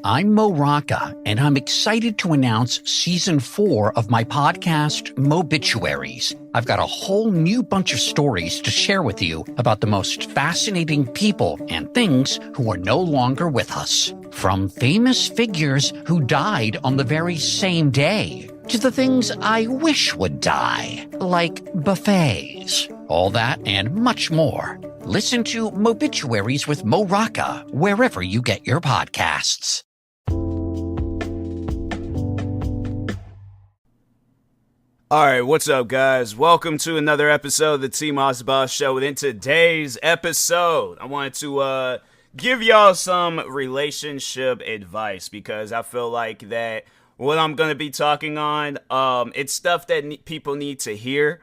I'm Mo Rocca, and I'm excited to announce Season 4 of my podcast, Mobituaries. I've got a whole new bunch of stories to share with you about the most fascinating people and things who are no longer with us. From famous figures who died on the very same day, to the things I wish would die, like buffets. All that and much more. Listen to Mobituaries with Mo Rocca wherever you get your podcasts. Alright, what's up guys? Welcome to another episode of the TMossBoss Show. And in today's episode, I wanted to give y'all some relationship advice because I feel like that what I'm going to be talking on, it's stuff that people need to hear.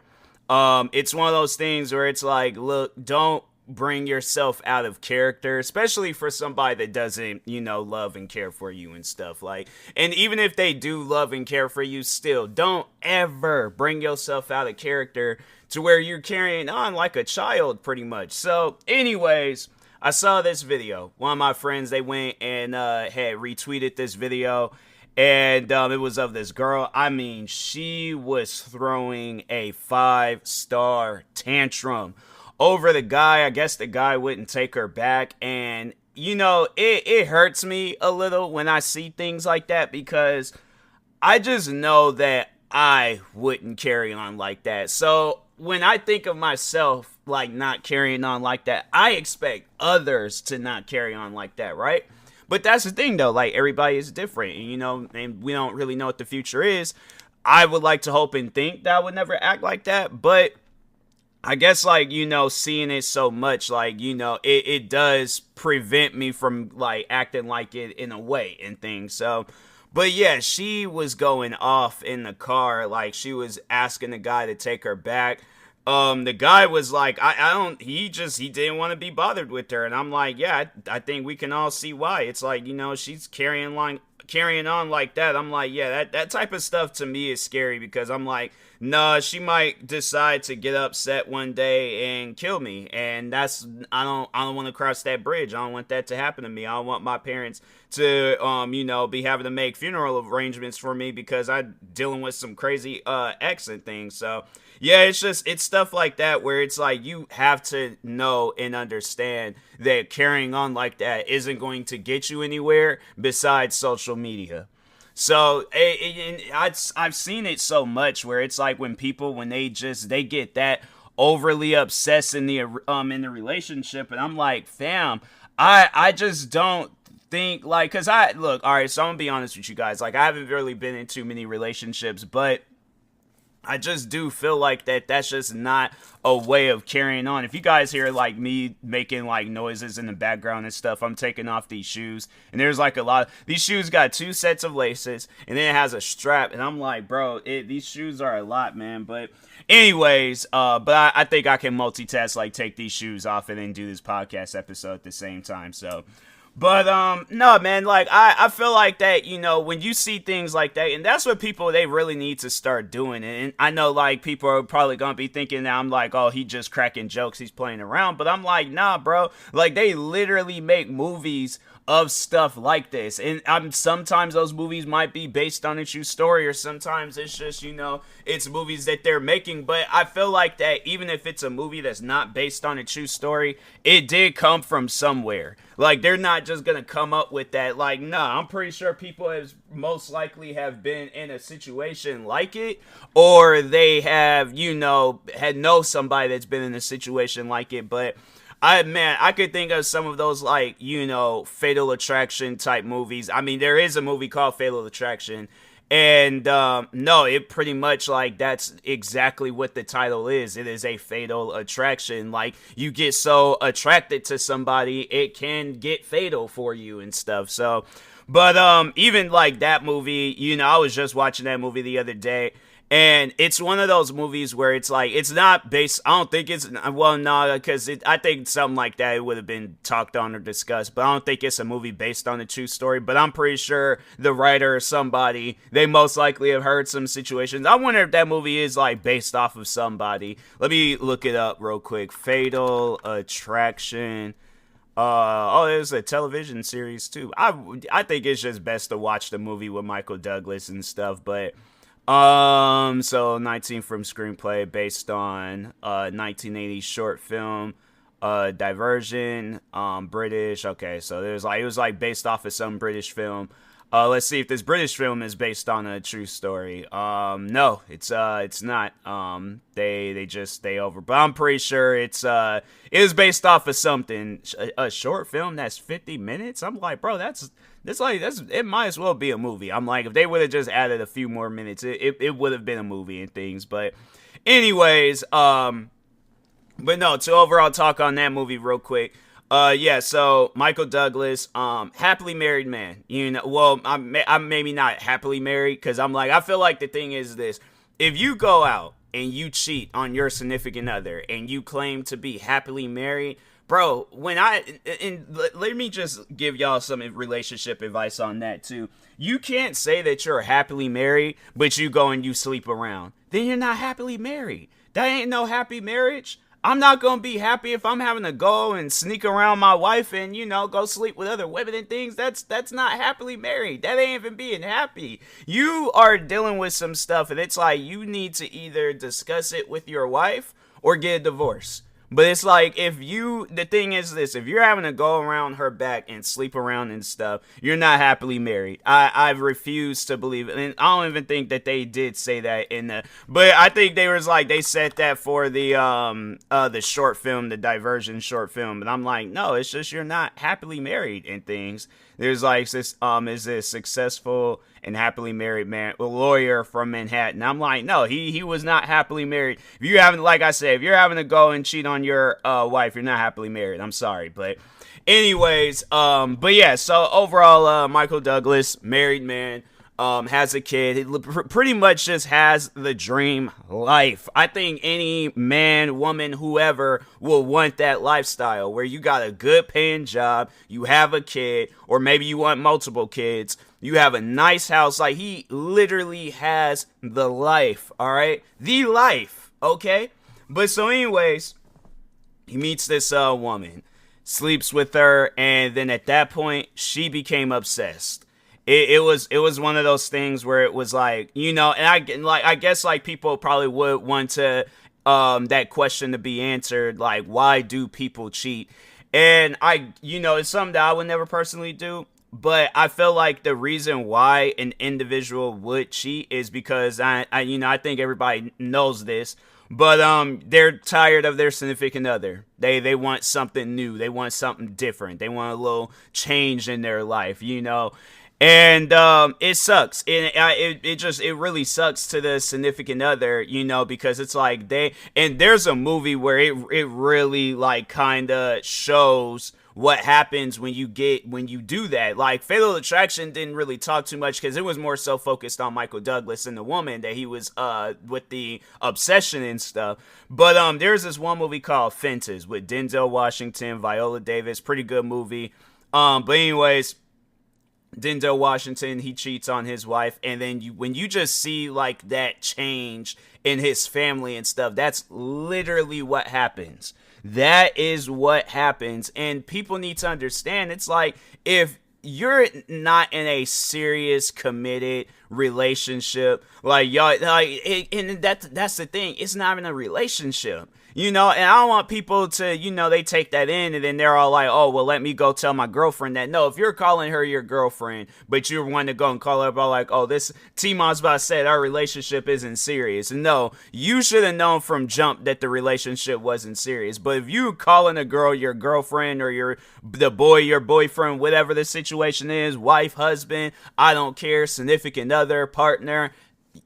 It's one of those things where it's like, look, don't bring yourself out of character, especially for somebody that doesn't, love and care for you and stuff. And even if they do love and care for you, still don't ever bring yourself out of character to where you're carrying on like a child pretty much. So anyways, I saw this video. One of my friends, they went and had retweeted this video. And it was of this girl. I mean, she was throwing a 5-star tantrum over the guy. I guess the guy wouldn't take her back. And, it hurts me a little when I see things like that because I just know that I wouldn't carry on like that. So when I think of myself like not carrying on like that, I expect others to not carry on like that, right? But that's the thing, though. Like, everybody is different, and we don't really know what the future is. I would like to hope and think that I would never act like that. But I guess, seeing it so much, it does prevent me from, acting like it in a way and things. So, but yeah, she was going off in the car. Like, she was asking the guy to take her back. The guy was like, he didn't want to be bothered with her. And I'm like, yeah, I think we can all see why. It's like, she's carrying on like that. I'm like, yeah, that type of stuff to me is scary because I'm like, nah, she might decide to get upset one day and kill me. And I don't want to cross that bridge. I don't want that to happen to me. I don't want my parents to, be having to make funeral arrangements for me because I'm dealing with some crazy, ex and things. So, yeah, it's stuff like that where it's like you have to know and understand that carrying on like that isn't going to get you anywhere besides social media. So I've seen it so much where it's like when they get that overly obsessed in the relationship, and I'm like, fam, I just don't think because all right, so I'm gonna be honest with you guys, I haven't really been in too many relationships, but I just do feel like that's just not a way of carrying on. If you guys hear me making noises in the background and stuff, I'm taking off these shoes, and there's a lot of these shoes got 2 sets of laces, and then it has a strap, and I'm like, bro, these shoes are a lot, man. But anyways, but I think I can multitask, take these shoes off and then do this podcast episode at the same time. So. But, no, man, I feel like that, when you see things like that, and that's what people, they really need to start doing. And I know, people are probably gonna be thinking that I'm like, oh, he just cracking jokes, he's playing around. But I'm like, nah, bro, they literally make movies of stuff like this. And sometimes those movies might be based on a true story, or sometimes it's just, it's movies that they're making. But I feel like that even if it's a movie that's not based on a true story, it did come from somewhere. They're not just gonna come up with that. Nah, I'm pretty sure people most likely have been in a situation like it, or they have, know somebody that's been in a situation like it. But I could think of some of those Fatal Attraction type movies. I mean, there is a movie called Fatal Attraction. And, no, it pretty much, that's exactly what the title is. It is a fatal attraction. You get so attracted to somebody, it can get fatal for you and stuff. So, but, even, that movie, I was just watching that movie the other day. And it's one of those movies where it's it's not based, I don't think it's, well, no, because I think something like that, it would have been talked on or discussed, but I don't think it's a movie based on a true story. But I'm pretty sure the writer or somebody, they most likely have heard some situations. I wonder if that movie is based off of somebody. Let me look it up real quick. Fatal Attraction. There's a television series too. I think it's just best to watch the movie with Michael Douglas and stuff. But so 19 from screenplay based on 1980 short film, Diversion, British. Okay, so it was like based off of some British film. Let's see if this British film is based on a true story. No, it's not. They over, but I'm pretty sure it is based off of something. A short film that's 50 minutes. I'm like, bro, that's it might as well be a movie. I'm like, if they would have just added a few more minutes, it would have been a movie and things. But anyways, but no, to overall talk on that movie real quick. Yeah, so Michael Douglas, happily married man. You know, well, I'm maybe not happily married, because I'm like, I feel like the thing is this: if you go out and you cheat on your significant other and you claim to be happily married, bro, let me just give y'all some relationship advice on that too. You can't say that you're happily married, but you go and you sleep around. Then you're not happily married. That ain't no happy marriage. I'm not going to be happy if I'm having to go and sneak around my wife and, you know, go sleep with other women and things. That's not happily married. That ain't even being happy. You are dealing with some stuff, and it's like you need to either discuss it with your wife or get a divorce. But it's like, the thing is this: if you're having to go around her back and sleep around and stuff, you're not happily married. I've refused to believe it. And I don't even think that they did say that but I think they said that for the short film, the Diversion short film. But I'm like, no, it's just, you're not happily married and things. There's like this, is this successful and happily married man, a lawyer from Manhattan. I'm like, no, he was not happily married. If you haven't, like I said, if you're having to go and cheat on your wife, you're not happily married. I'm sorry, but anyways, but yeah. So overall, Michael Douglas, married man, has a kid. He pretty much just has the dream life. I think any man, woman, whoever will want that lifestyle where you got a good paying job, you have a kid, or maybe you want multiple kids. You have a nice house. Like, he literally has the life, all right? The life, okay? But so anyways, he meets this woman, sleeps with her, and then at that point, she became obsessed. It was one of those things where it was like, you know, and I guess like people probably would want to that question to be answered, like, why do people cheat? And it's something that I would never personally do. But I feel like the reason why an individual would cheat is because I think everybody knows this, but they're tired of their significant other. They want something new. They want something different. They want a little change in their life, you know. And it sucks. It really sucks to the significant other, you know, because it's like there's a movie where it really like kind of shows what happens when you do that. Like, Fatal Attraction didn't really talk too much because it was more so focused on Michael Douglas and the woman that he was with the obsession and stuff. But there's this one movie called Fences with Denzel Washington, Viola Davis, pretty good movie. But anyways, Denzel Washington, he cheats on his wife, and then when you just see like that change in his family and stuff, that's literally what happens. That is what happens, and people need to understand, it's like, if you're not in a serious, committed relationship, like y'all, and that's the thing, it's not even a relationship. You know, and I don't want people to, you know, they take that in and then they're all like, oh, well, let me go tell my girlfriend that. No, if you're calling her your girlfriend, but you want to go and call her about like, oh, this TMossBoss said our relationship isn't serious. No, you should have known from jump that the relationship wasn't serious. But if you calling a girl your girlfriend or the boy your boyfriend, whatever the situation is, wife, husband, I don't care, significant other, partner,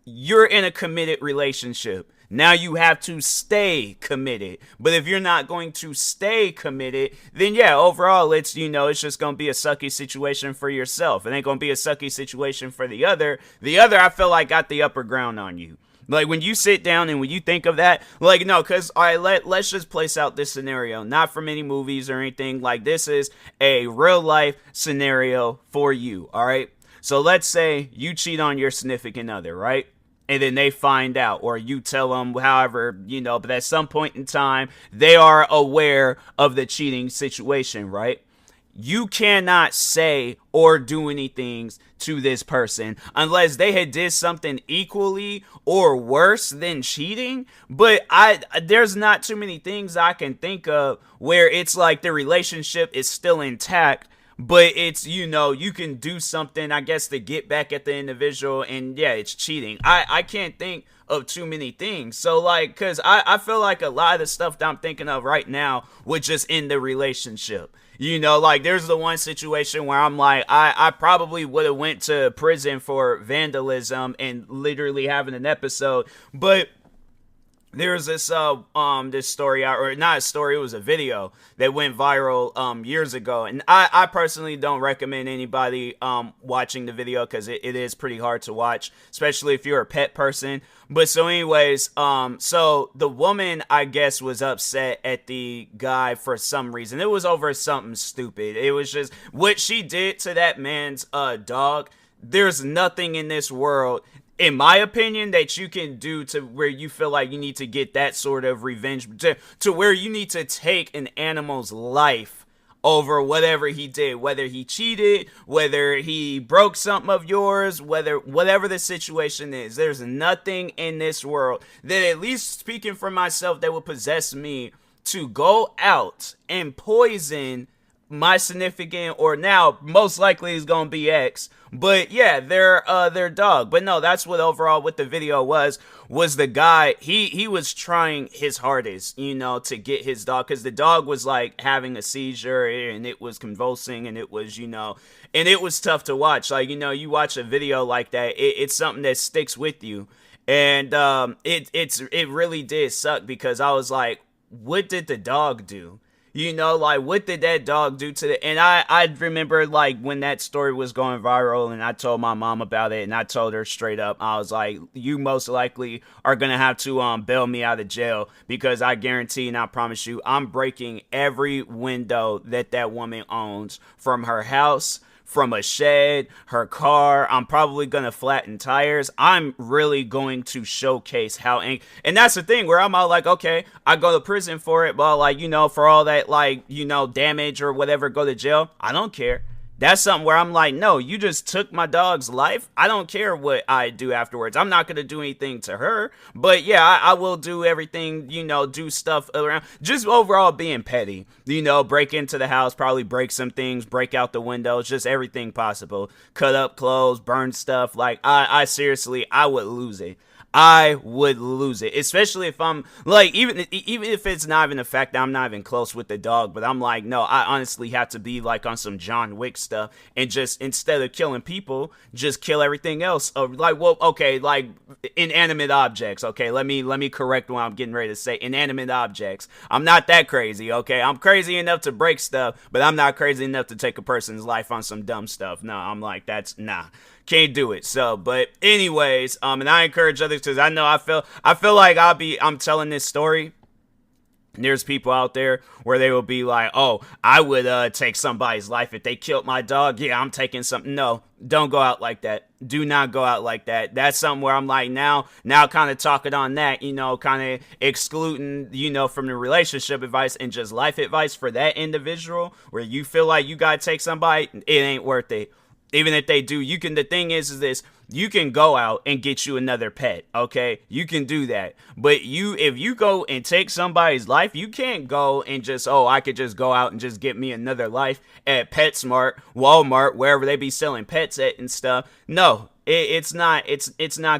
you're in a committed relationship. Now you have to stay committed. But if you're not going to stay committed, then yeah, overall, it's just going to be a sucky situation for yourself. It ain't going to be a sucky situation for the other. The other, I feel like, got the upper ground on you. Like, when you sit down and when you think of that, like, no, because, all right, let's just place out this scenario. Not from any movies or anything. Like, this is a real-life scenario for you, all right? So let's say you cheat on your significant other, right? and then they find out, or you tell them, however, but at some point in time, they are aware of the cheating situation, right? You cannot say or do anything to this person unless they had did something equally or worse than cheating. But there's not too many things I can think of where it's like the relationship is still intact, but it's, you can do something, I guess, to get back at the individual, and yeah, it's cheating. I can't think of too many things. So, like, because I feel like a lot of the stuff that I'm thinking of right now would just end the relationship. Like, there's the one situation where I'm like, I probably would have went to prison for vandalism and literally having an episode, but there's this this story out, or not a story, it was a video that went viral years ago, and I personally don't recommend anybody watching the video because it is pretty hard to watch, especially if you're a pet person. But so anyways, so the woman, I guess, was upset at the guy for some reason. It was over something stupid. It was just what she did to that man's dog. There's nothing in this world, in my opinion, that you can do to where you feel like you need to get that sort of revenge, to where you need to take an animal's life over whatever he did, whether he cheated, whether he broke something of yours, whatever the situation is. There's nothing in this world that, at least speaking for myself, that would possess me to go out and poison my significant, or now most likely is gonna be ex, but yeah, their dog. But no, that's what overall what the video was the guy, he was trying his hardest, to get his dog, because the dog was like having a seizure and it was convulsing, and it was, and it was tough to watch. Like, you watch a video like that, it's something that sticks with you. And it really did suck, because I was like, what did the dog do? Like, what did that dog do to the... And I remember, like, when that story was going viral, and I told my mom about it, and I told her straight up, I was like, you most likely are going to have to bail me out of jail, because I guarantee and I promise you, I'm breaking every window that woman owns, from her house, from a shed, her car. I'm probably going to flatten tires. I'm really going to showcase how, and that's the thing where I'm all like, okay, I go to prison for it, but like, for all that, like, damage or whatever, go to jail. I don't care. That's something where I'm like, no, you just took my dog's life. I don't care what I do afterwards. I'm not going to do anything to her. But yeah, I will do everything, do stuff around. Just overall being petty, break into the house, probably break some things, break out the windows, just everything possible. Cut up clothes, burn stuff. Like, I seriously, I would lose it. I would lose it, especially if I'm like, even if it's not even the fact that I'm not even close with the dog, but I'm like, no, I honestly have to be like on some John Wick stuff, and just, instead of killing people, just kill everything else. Like, well, okay, like inanimate objects. Okay, let me correct what I'm getting ready to say. Inanimate objects. I'm not that crazy. Okay, I'm crazy enough to break stuff, but I'm not crazy enough to take a person's life on some dumb stuff. No, I'm like, that's nah. Can't do it. So, but anyways, and I encourage others, because I know I feel like I'm telling this story. There's people out there where they will be like, oh, I would take somebody's life if they killed my dog. Yeah, I'm taking something. No, don't go out like that. Do not go out like that. That's something where I'm like, now kind of talking on that, kind of excluding, from the relationship advice and just life advice for that individual, where you feel like you got to take somebody, it ain't worth it. Even if they do, the thing is this, you can go out and get you another pet, okay? You can do that. But if you go and take somebody's life, you can't go and just, I could just go out and just get me another life at PetSmart, Walmart, wherever they be selling pets at and stuff. No, it's not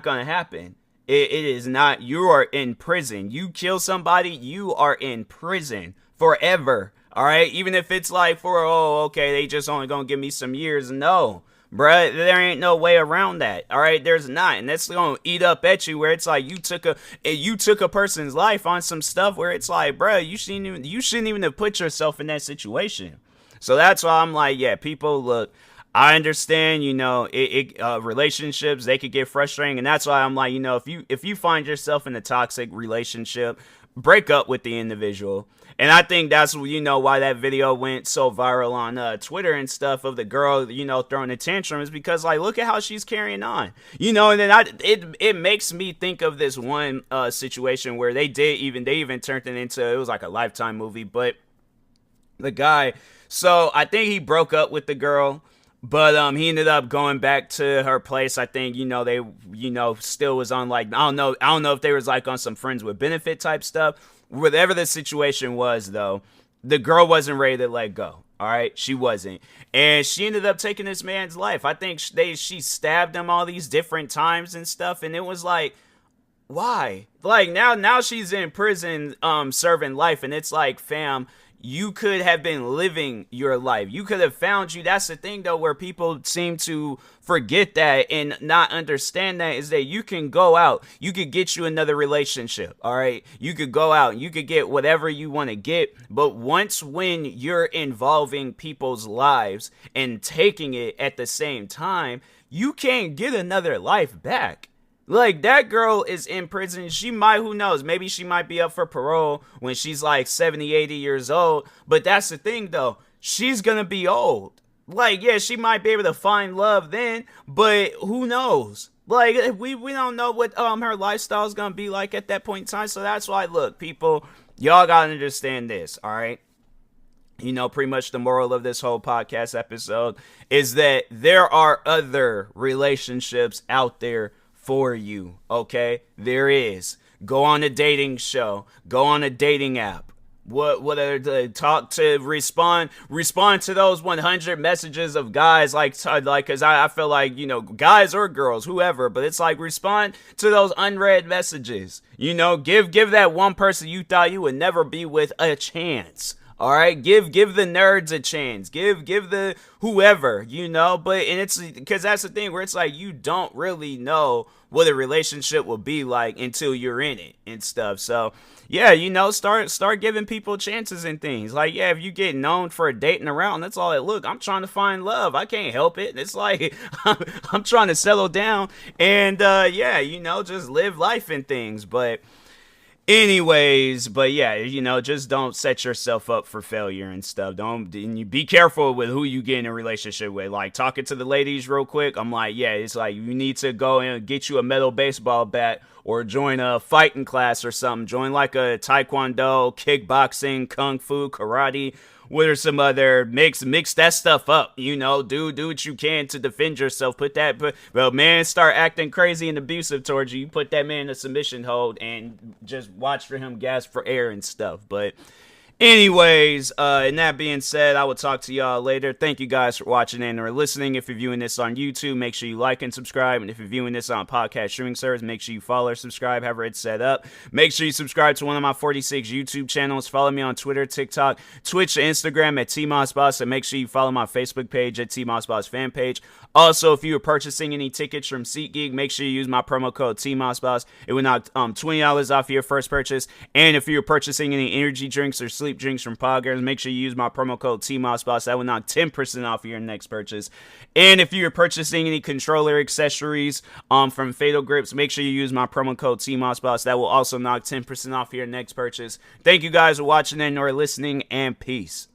gonna happen. It is not. You are in prison. You kill somebody, you are in prison forever. All right, even if it's like they just only gonna give me some years. No, bruh, there ain't no way around that. All right, there's not, and that's gonna eat up at you. Where it's like you took a person's life on some stuff where it's like, bruh, you shouldn't even have put yourself in that situation. So that's why I'm like, yeah, people, look, I understand, relationships, they could get frustrating, and that's why I'm like, if you find yourself in a toxic relationship, break up with the individual. And I think that's, why that video went so viral on Twitter and stuff of the girl, throwing a tantrum, is because, like, look at how she's carrying on, and then it makes me think of this one situation where they even turned it into, it was like a Lifetime movie, but the guy, so I think he broke up with the girl, but he ended up going back to her place. I think, they, still was on, like, I don't know if they was like on some friends with benefit type stuff. Whatever the situation was, though, the girl wasn't ready to let go. All right, she wasn't, and she ended up taking this man's life. I think she stabbed him all these different times and stuff, and it was like, why? Like, now she's in prison, serving life, and it's like, fam, you could have been living your life. You could have found you. That's the thing, though, where people seem to forget that and not understand that, is that you can go out. You could get you another relationship, all right? You could go out and you could get whatever you want to get. But when you're involving people's lives and taking it at the same time, you can't get another life back. Like, that girl is in prison. She might, who knows, maybe she might be up for parole when she's like 70, 80 years old. But that's the thing, though. She's gonna be old. Like, yeah, she might be able to find love then, but who knows? Like, we don't know what her lifestyle is gonna be like at that point in time. So that's why, look, people, y'all gotta understand this, all right? Pretty much the moral of this whole podcast episode is that there are other relationships out there for you, okay? There is. Go on a dating show. Go on a dating app. What are the respond to those 100 messages of guys, like, because I feel like, guys or girls, whoever, but it's like, respond to those unread messages. Give that one person you thought you would never be with a chance. All right, give the nerds a chance. Give the whoever, but, and it's because that's the thing where it's like, you don't really know what a relationship will be like until you're in it and stuff. So yeah, start giving people chances and things. Like, yeah, if you get known for dating around, that's all it. Look, I'm trying to find love. I can't help it. It's like, I'm trying to settle down and just live life and things. But anyways, but yeah, just don't set yourself up for failure and stuff. And you be careful with who you get in a relationship with. Like, talking to the ladies real quick, I'm like, yeah, it's like, you need to go and get you a metal baseball bat or join a fighting class or something. Join like a taekwondo, kickboxing, kung fu, karate. What are some other mix that stuff up, do what you can to defend yourself. Man, start acting crazy and abusive towards you. You put that man in a submission hold and just watch for him gasp for air and stuff. But anyways, and that being said, I will talk to y'all later. Thank you guys for watching and or listening. If you're viewing this on YouTube, make sure you like and subscribe. And if you're viewing this on podcast streaming service, make sure you follow or subscribe, however it's set up. Make sure you subscribe to one of my 46 YouTube channels. Follow me on Twitter, TikTok, Twitch, and Instagram at TMossBoss. And make sure you follow my Facebook page at TMossBoss fan page. Also, if you are purchasing any tickets from SeatGeek, make sure you use my promo code TMossBoss. It will knock $20 off your first purchase. And if you're purchasing any energy drinks or sleep drinks from Poggers, make sure you use my promo code TMossBoss. That will knock 10% off your next purchase. And if you're purchasing any controller accessories from Fatal Grips, make sure you use my promo code TMossBoss. That will also knock 10% off your next purchase. Thank you guys for watching and or listening, and peace.